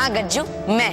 हाँ गज्जू, मैं।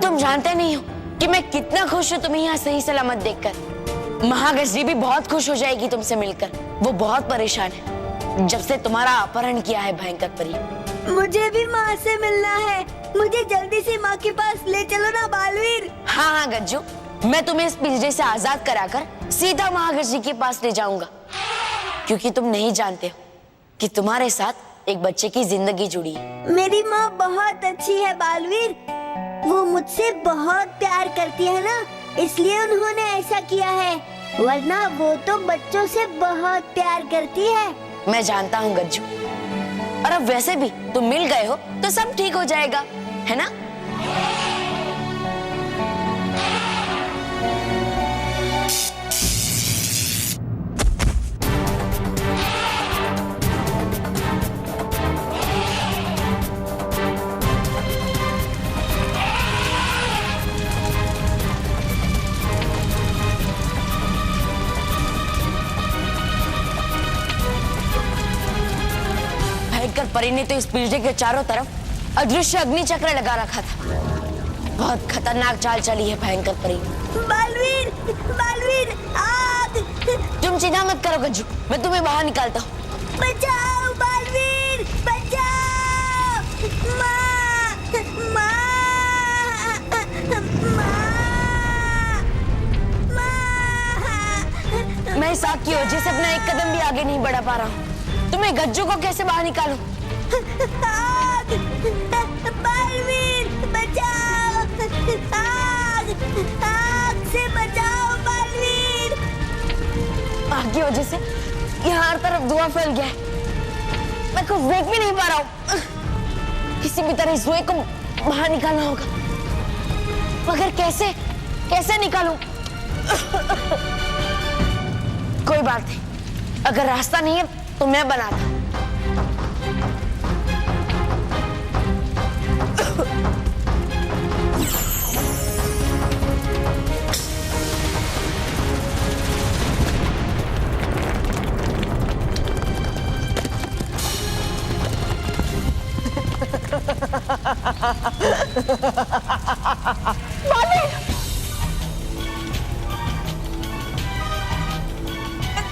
तुम जानते नहीं हो कि मैं कितना खुश हूँ तुम्हें यहाँ सही सलामत देखकर। महागजनी भी बहुत खुश हो जाएगी तुमसे मिलकर। वो बहुत परेशान है जब से तुम्हारा अपहरण किया है भयंकर परी। मुझे भी माँ से मिलना है। मुझे जल्दी से माँ के पास ले चलो ना बालवीर। हाँ हाँ गज्जू, मैं तुम्हें इस पिंजरे से आजाद कराकर सीधा महागजनी के पास ले जाऊंगा, क्योंकि तुम नहीं जानते हो कि तुम्हारे साथ एक बच्चे की जिंदगी जुड़ी है। मेरी माँ बहुत अच्छी है बालवीर। वो मुझसे बहुत प्यार करती है ना, इसलिए उन्होंने ऐसा किया है, वरना वो तो बच्चों से बहुत प्यार करती है। मैं जानता हूँ गज्जू, और अब वैसे भी तुम मिल गए हो तो सब ठीक हो जाएगा, है ना? भयंकर परी ने तो इस पिंजरे के चारों तरफ अदृश्य अग्नि चक्र लगा रखा था। बहुत खतरनाक चाल चली है भयंकर परी। बालवीर, बालवीर, आग! तुम चिंता मत करो गज्जू, मैं तुम्हें बाहर निकालता हूँ। बचाओ बालवीर, बचाओ! माँ, माँ, माँ, मैं इस आग की वजह से अपना एक कदम भी आगे नहीं बढ़ा पा रहा हूँ। तुम्हें गज्जू को कैसे बाहर निकालूं? आग! बालवीर, बचाओ! आग! आग से बचाओ बालवीर! आग की वजह से यहाँ हर तरफ धुआं फैल गया है। मैं कुछ देख भी नहीं पा रहा हूँ। किसी भी तरह इस धुएं को बाहर निकालना होगा, मगर कैसे कैसे निकालूं? कोई बात नहीं, अगर रास्ता नहीं है तो मैं बनाता हूं।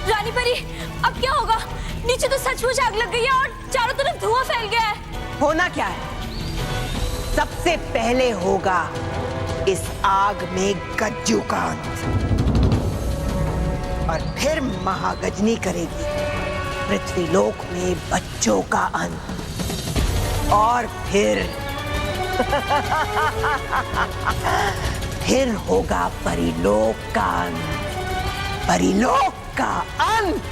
रानी परी, अब क्या होगा? नीचे तो सचमुच आग लग गई है और चारों तरफ धुआं फैल गया है। होना क्या है? सबसे पहले होगा इस आग में गज्जू का अंत, और फिर महागजनी करेगी पृथ्वीलोक में बच्चों का अंत, और फिर होगा परीलोक का अंत, परीलोक का अंत।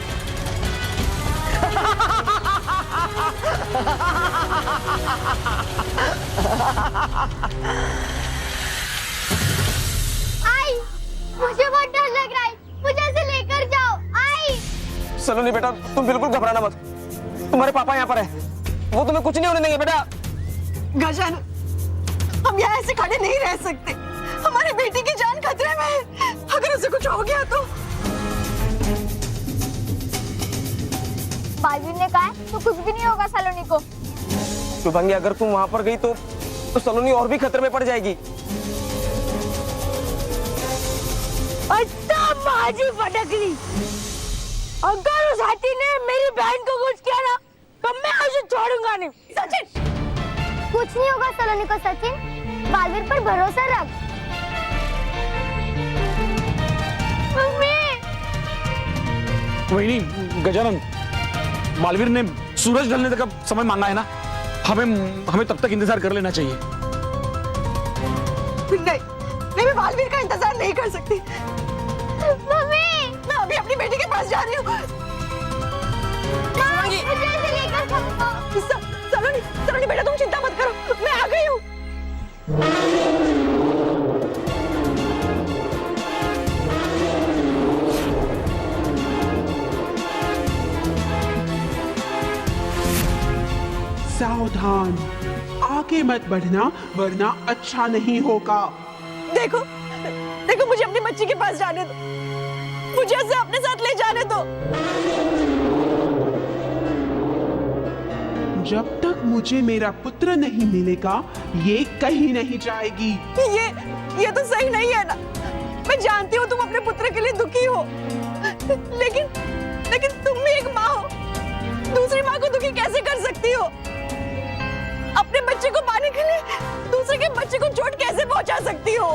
आई, मुझे बहुत डर लग रहा है, मुझे ऐसे लेकर जाओ। आई! सलोनी बेटा, तुम बिल्कुल घबराना मत। तुम्हारे पापा यहाँ पर है, वो तुम्हें कुछ नहीं होने देंगे बेटा। गजानन, हम यहाँ ऐसे खड़े नहीं रह सकते। हमारी बेटी की जान खतरे में है। अगर उसे कुछ हो गया तो? बालवीर ने कहा है तो कुछ भी नहीं होगा सलोनी को। शुभांगी, अगर तुम वहां पर गई तो सलोनी और भी खतरे में पड़ जाएगी। अच्छा बाजी फटकली, अगर उस हाथी ने मेरी बहन को कुछ किया ना तो मैं उसे छोड़ूंगा नहीं। सचिन, कुछ नहीं होगा सलोनी को। सचिन, बालवीर पर भरोसा रख। मम्मी! वही नहीं गजानन, बालवीर ने सूरज ढलने तक का समय मांगा है ना, हमें तब तक इंतजार कर लेना चाहिए। नहीं, मैं बालवीर का इंतजार नहीं कर सकती। मम्मी! मैं अभी अपनी बेटी के पास जा रही हूँ। मुझे ऐसे लेकर जाओ। सलोनी बेटा, तुम चिंता मत करो, मैं आ गई हूँ। सावधान, आगे मत बढ़ना वरना अच्छा नहीं होगा। देखो, मुझे अपनी बच्ची के पास जाने दो, मुझे उसे अपने साथ ले जाने दो। जब तक मुझे मेरा पुत्र नहीं मिलेगा, ये कहीं नहीं जाएगी। ये तो सही नहीं है ना। मैं जानती हूँ तुम अपने पुत्र के लिए दुखी हो, लेकिन तुम भी एक माँ हो, दूसरी माँ को दुखी कैसे कर सकती हो? अपने बच्चे को पाने के लिए दूसरे के बच्चे को चोट कैसे पहुंचा सकती हो?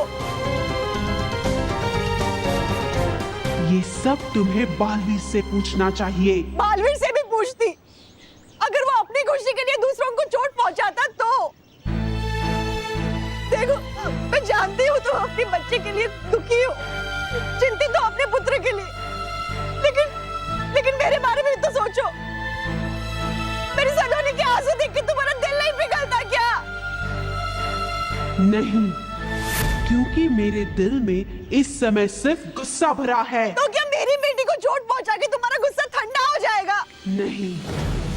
ये सब तुम्हें बालवीर से पूछना चाहिए। बालवीर से भी पूछती, अगर वो अपनी खुशी के लिए दूसरों को चोट पहुंचाता तो। देखो, मैं जानती हूँ तुम अपने बच्चे के लिए दुखी हो, चिंतित हो अपने पुत्र के लिए, लेकिन मेरे बारे में तो सोचो। मेरी सलोनी के आंसू देख के तुम्हारा दिल नहीं पिघलता क्या? नहीं, क्योंकि मेरे दिल में इस समय सिर्फ गुस्सा भरा है। तो क्या मेरी बेटी को चोट पहुंचा के तुम्हारा गुस्सा ठंडा हो जाएगा? नहीं,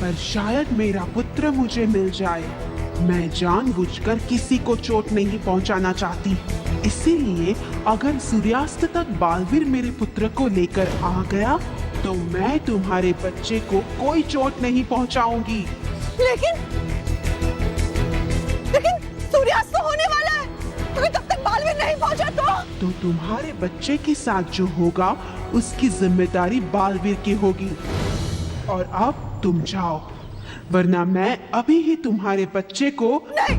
पर शायद मेरा पुत्र मुझे मिल जाए। मैं जानबूझकर किसी को चोट नहीं पहुंचाना चाहती, इसीलिए अगर सूर्यास्त तक बालवीर मेरे पुत्र को लेकर आ गया तो मैं तुम्हारे बच्चे को कोई चोट नहीं पहुंचाऊंगी। लेकिन सूर्यास्त तो होने वाला है, तो तब तक बालवीर नहीं पहुंचा तो तुम्हारे बच्चे के साथ जो होगा उसकी जिम्मेदारी बालवीर की होगी। और अब तुम जाओ, वरना मैं अभी ही तुम्हारे बच्चे को। नहीं,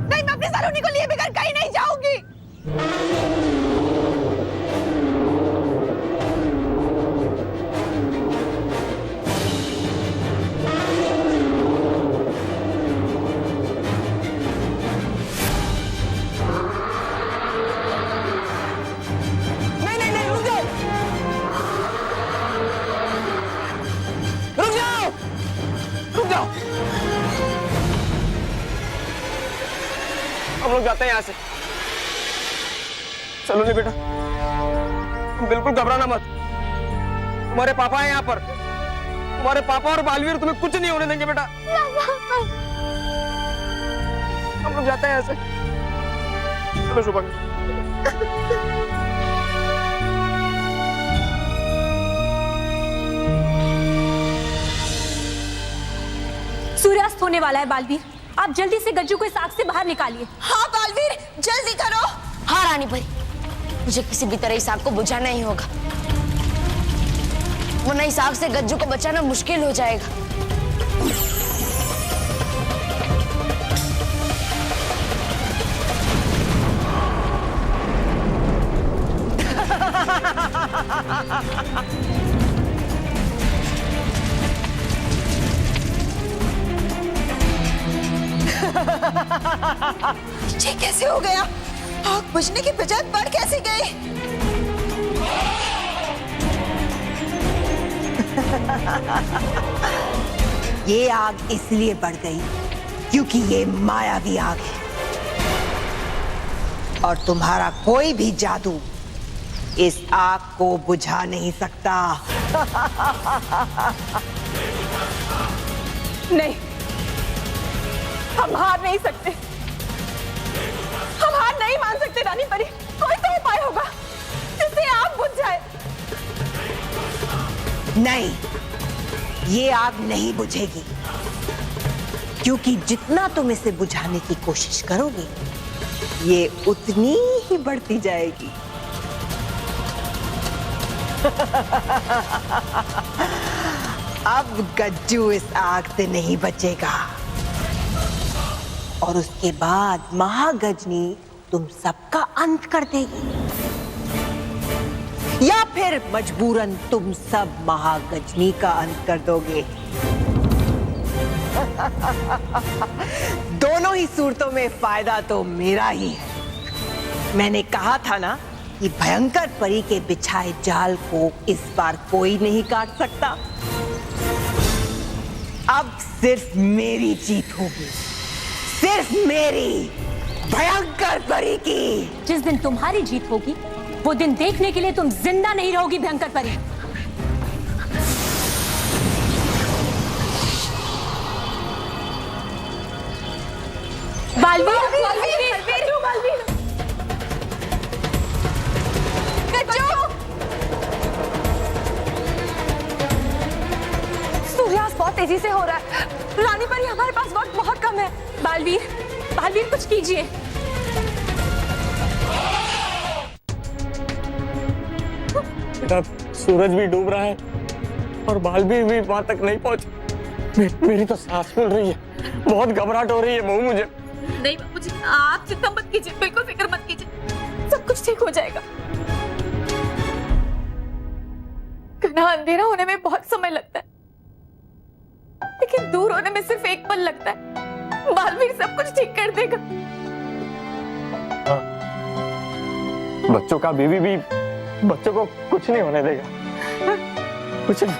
मैं अपनी सलोनी को लिए बगैर कहीं नहीं जाऊंगी। हम लोग जाते हैं यहाँ से। सलोनी बेटा, बिल्कुल घबराना मत। तुम्हारे पापा हैं यहाँ पर। तुम्हारे पापा और बालवीर तुम्हें कुछ नहीं होने देंगे बेटा। हम लोग जाते हैं यहाँ से। चलो शुभांगी। सूर्यास्त होने वाला है बालवीर, आप जल्दी से गज्जू को इस आग से बाहर निकालिए। हाँ बालवीर, जल्दी करो। हाँ रानी परी, मुझे किसी भी तरह इस आग को बुझाना ही होगा, वरना इस आग से गज्जू को बचाना मुश्किल हो जाएगा। ये कैसे हो गया? आग बुझने के बजाय बढ़ कैसे गई? ये आग इसलिए बढ़ गई क्योंकि ये मायावी आग है और तुम्हारा कोई भी जादू इस आग को बुझा नहीं सकता। नहीं, हम हार नहीं सकते। हम हार नहीं मान सकते रानी परी। कोई तो उपाय होगा जिससे आग बुझ जाए। नहीं, ये आग नहीं बुझेगी क्योंकि जितना तुम इसे बुझाने की कोशिश करोगे ये उतनी ही बढ़ती जाएगी। अब गज्जू इस आग से नहीं बचेगा और उसके बाद महागजनी तुम सबका अंत कर देगी, या फिर मजबूरन तुम सब महागजनी का अंत कर दोगे। दोनों ही सूरतों में फायदा तो मेरा ही है। मैंने कहा था ना कि भयंकर परी के बिछाए जाल को इस बार कोई नहीं काट सकता। अब सिर्फ मेरी जीत होगी, सिर्फ मेरी, भयंकर परी की। जिस दिन तुम्हारी जीत होगी वो दिन देखने के लिए तुम जिंदा नहीं रहोगी भयंकर परी। बालवीर, सूर्यास्त बहुत बहुत तेजी से हो रहा है। रानी परी, हमारे पास वक्त बहुत कम है। बालवीर, बालवीर कुछ कीजिए। बेटा, सूरज भी डूब रहा है और बालवीर भी वहां तक नहीं पहुंचे। मेरी तो सांस फूल रही है, बहुत घबराहट हो रही है बहू मुझे। नहीं बाबूजी, आप चिंता मत कीजिए, बिल्कुल फिक्र मत कीजिए, सब कुछ ठीक हो जाएगा। घना अंधेरा होने में बहुत समय लगता है, लेकिन दूर होने में सिर्फ एक पल लगता है। बालवीर सब कुछ ठीक कर देगा। बच्चों का बीवी भी बच्चों को कुछ नहीं होने देगा, कुछ नहीं।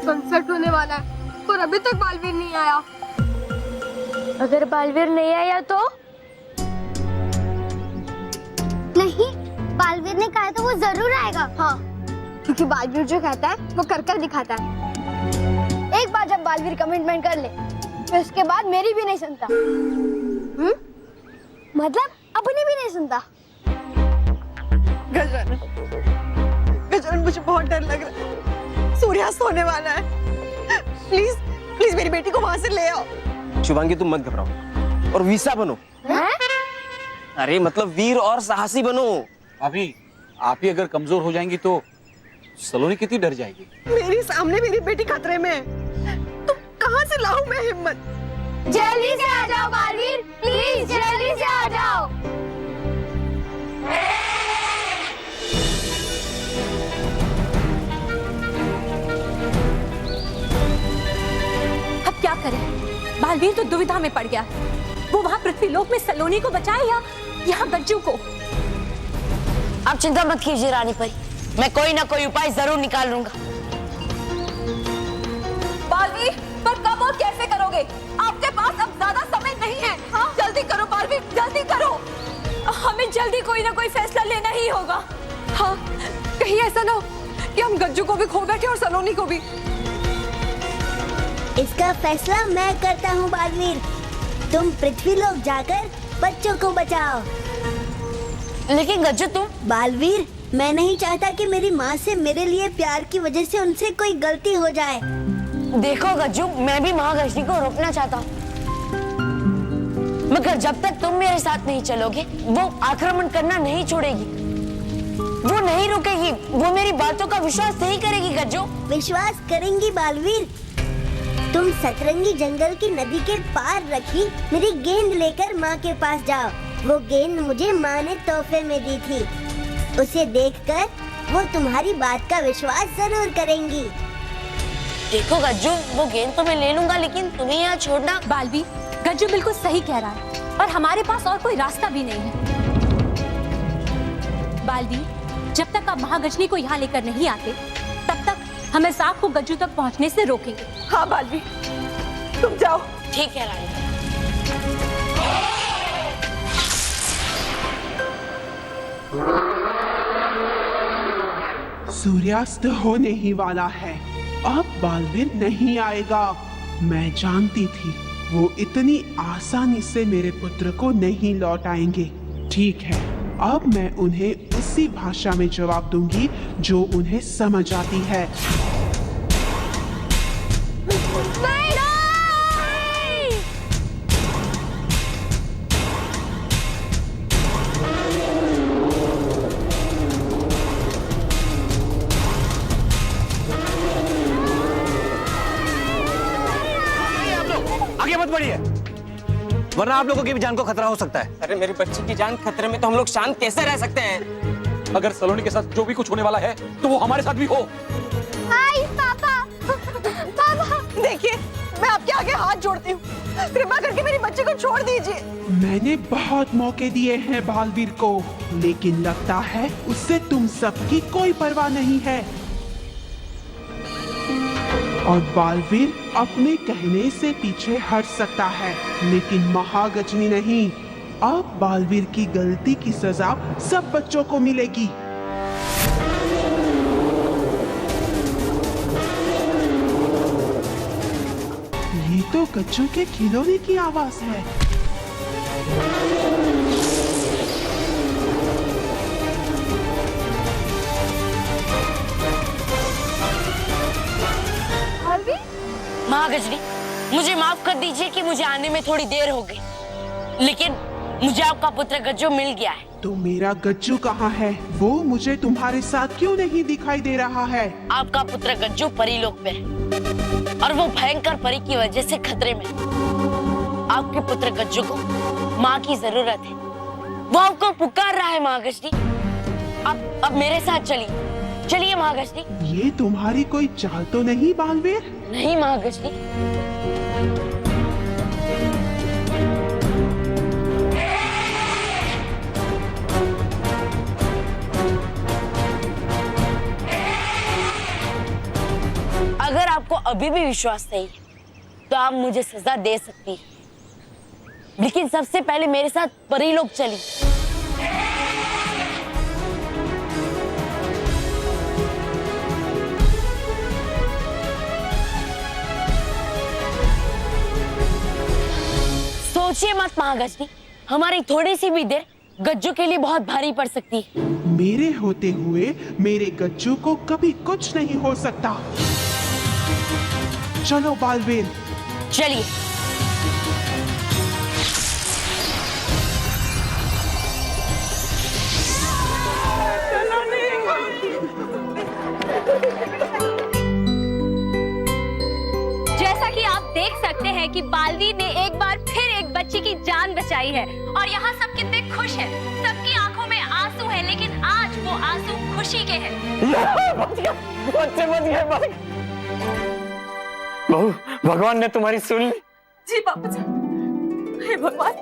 सनसेट होने वाला है और अभी तक बालवीर नहीं आया। अगर बालवीर नहीं आया तो? नहीं, बालवीर ने कहा तो वो जरूर आएगा। हाँ, क्योंकि बालवीर जो कहता है वो कर कर दिखाता है। एक बार जब बालवीर कमिटमेंट कर ले, फिर उसके बाद मेरी भी नहीं सुनता। मतलब अपनी भी नहीं सुनता। गजन, गजन, मुझे बहुत डर लग रहा है। सूर्यास्त होने वाला है। प्लीज प्लीज मेरी बेटी को वहां से ले आओ। शुभांगी, तुम मत घबराओ और वीसा बनो। अरे मतलब वीर और साहसी बनो। अभी आप ही अगर कमजोर हो जाएंगी तो सलोनी कितनी डर जाएगी। मेरे सामने मेरी बेटी खतरे में है, तो कहां से लाऊं मैं हिम्मत? जल्दी से आ जाओ बालवीर, प्लीज जल्दी से आ जाओ। अब क्या करें? बालवीर तो दुविधा में पड़ गया। वो वहां पृथ्वीलोक में सलोनी को बचाए या यहाँ गज्जू को? आप चिंता मत कीजिए रानी परी, मैं कोई ना कोई उपाय जरूर निकाल लूंगा। बालवीर, पर कब और कैसे करोगे? आपके पास अब ज्यादा समय नहीं है। हाँ? जल्दी करो बालवीर, जल्दी करो। हमें जल्दी कोई ना कोई फैसला लेना ही होगा। हाँ, कहीं ऐसा ना हो कि हम गज्जू को भी खो बैठे और सलोनी को भी। इसका फैसला मैं करता हूँ बालवीर। तुम पृथ्वीलोक जाकर बच्चों को बचाओ। लेकिन गज्जू तुम? बालवीर, मैं नहीं चाहता कि मेरी माँ से मेरे लिए प्यार की वजह से उनसे कोई गलती हो जाए। देखो गज्जू, मैं भी महागजनी को रोकना चाहता हूँ, मगर जब तक तुम मेरे साथ नहीं चलोगे, वो आक्रमण करना नहीं छोड़ेगी। वो नहीं रुकेगी, वो मेरी बातों का विश्वास नहीं करेगी गज्जू। विश्वास करेंगी बालवीर। तुम सतरंगी जंगल की नदी के पार रखी मेरी गेंद लेकर माँ के पास जाओ। वो गेंद मुझे माँ ने तोहफे में दी थी। उसे देखकर वो तुम्हारी बात का विश्वास जरूर करेंगी। देखो गज्जू, वो गेंद तो मैं ले लूंगा, लेकिन तुम्हें यहाँ छोड़ना। बालवीर, गज्जू बिल्कुल सही कह रहा है और हमारे पास और कोई रास्ता भी नहीं है। बालवीर, जब तक आप महागजनी को यहाँ लेकर नहीं आते, तब तक हम इस आग को गज्जू तक पहुँचने से रोकेंगे। हाँ बालवीर, तुम जाओ। ठीक है रानी। सूर्यास्त होने ही वाला है। अब बालवीर नहीं आएगा। मैं जानती थी वो इतनी आसानी से मेरे पुत्र को नहीं लौटाएंगे। ठीक है, अब मैं उन्हें उसी भाषा में जवाब दूंगी जो उन्हें समझ आती है। आगे मत बढ़िए, वरना आप लोगों की भी जान को खतरा हो सकता है। अरे मेरी बच्ची की जान खतरे में तो हम लोग शांत कैसे रह सकते हैं? अगर सलोनी के साथ जो भी कुछ होने वाला है तो वो हमारे साथ भी हो। हाय पापा। पापा, देखिए, मैं आपके आगे हाथ जोड़ती हूँ, कृपा करके मेरी बच्ची को छोड़ दीजिए। मैंने बहुत मौके दिए हैं बालवीर को, लेकिन लगता है उससे तुम सबकी कोई परवाह नहीं है। और बालवीर अपने कहने से पीछे हट सकता है, लेकिन महागजनी नहीं। अब बालवीर की गलती की सजा सब बच्चों को मिलेगी। ये तो गज्जू के खिलौने की आवाज है। महागजनी, मुझे माफ कर दीजिए कि मुझे आने में थोड़ी देर हो गई, लेकिन मुझे आपका पुत्र गज्जू मिल गया है। तो मेरा गज्जू कहाँ है? वो मुझे तुम्हारे साथ क्यों नहीं दिखाई दे रहा है? आपका पुत्र गज्जू परीलोक में है और वो भयंकर परी की वजह से खतरे में है। आपके पुत्र गज्जू को माँ की जरूरत है, वो आपको पुकार रहा है महागजनी। अब मेरे साथ चलिए, चलिए महागजनी। ये तुम्हारी कोई चाल तो नहीं बालवीर? नहीं महागजनी। अगर आपको अभी भी विश्वास नहीं है तो आप मुझे सजा दे सकती हैं, लेकिन सबसे पहले मेरे साथ परीलोक चलिए। सोचिए मत महागजनी, हमारी थोड़ी सी भी देर गज्जू के लिए बहुत भारी पड़ सकती है। मेरे होते हुए मेरे गज्जू को कभी कुछ नहीं हो सकता। चलो बालवीर, चलिए। जैसा कि आप देख सकते हैं कि बालवीर ने एक बार फिर एक बच्ची की जान बचाई है और यहाँ सब कितने खुश हैं। सबकी आंखों में आंसू है, लेकिन आज वो आंसू खुशी के हैं। बच्चे बच गए। बहू, भगवान ने तुम्हारी सुन ली। जी बापूजी, हे भगवान,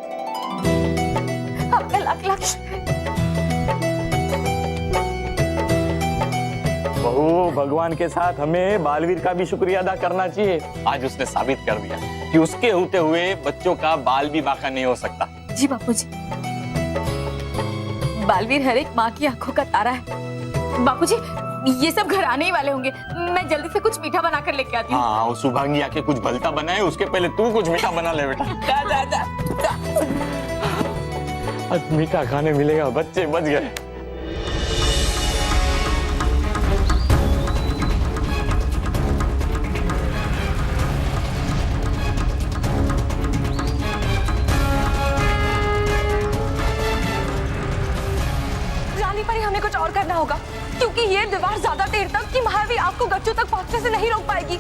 आपका लाख लाख बहू, भगवान के साथ हमें बालवीर का भी शुक्रिया अदा करना चाहिए। आज उसने साबित कर दिया कि उसके होते हुए बच्चों का बाल भी बाका नहीं हो सकता। जी बापूजी, बालवीर हर एक माँ की आंखों का तारा है। बापूजी, ये सब घर आने ही वाले होंगे, मैं जल्दी से कुछ मीठा बना कर लेके आती हूँ। हाँ, वो शुभांगी आके कुछ भलता बनाए, उसके पहले तू कुछ मीठा बना ले बेटा। आज मीठा खाने मिलेगा, बच्चे बच गए। रानी परी, हमें कुछ और करना होगा, क्योंकि ये दीवार ज्यादा देर तक कि महावीर आपको गज्जू तक पहुंचने से नहीं रोक पाएगी।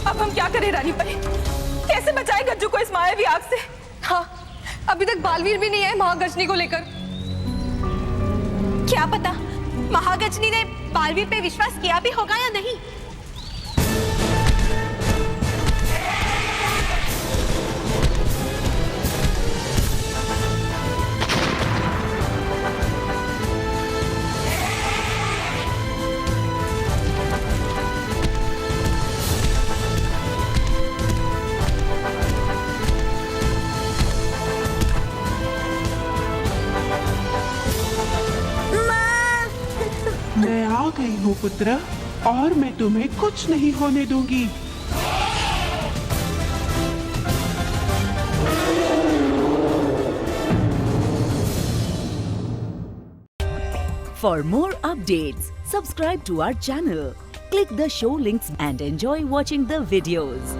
अब हम क्या करें रानी परी? कैसे बचाए गज्जू को इस मायावी आग से? हाँ, अभी तक बालवीर भी नहीं है महागजनी को लेकर। क्या पता महागजनी ने बालवीर पे विश्वास किया भी होगा या नहीं। मैं आ गई हूँ पुत्र, और मैं तुम्हें कुछ नहीं होने दूंगी। For more updates, subscribe to our channel, click the show links and enjoy watching the videos.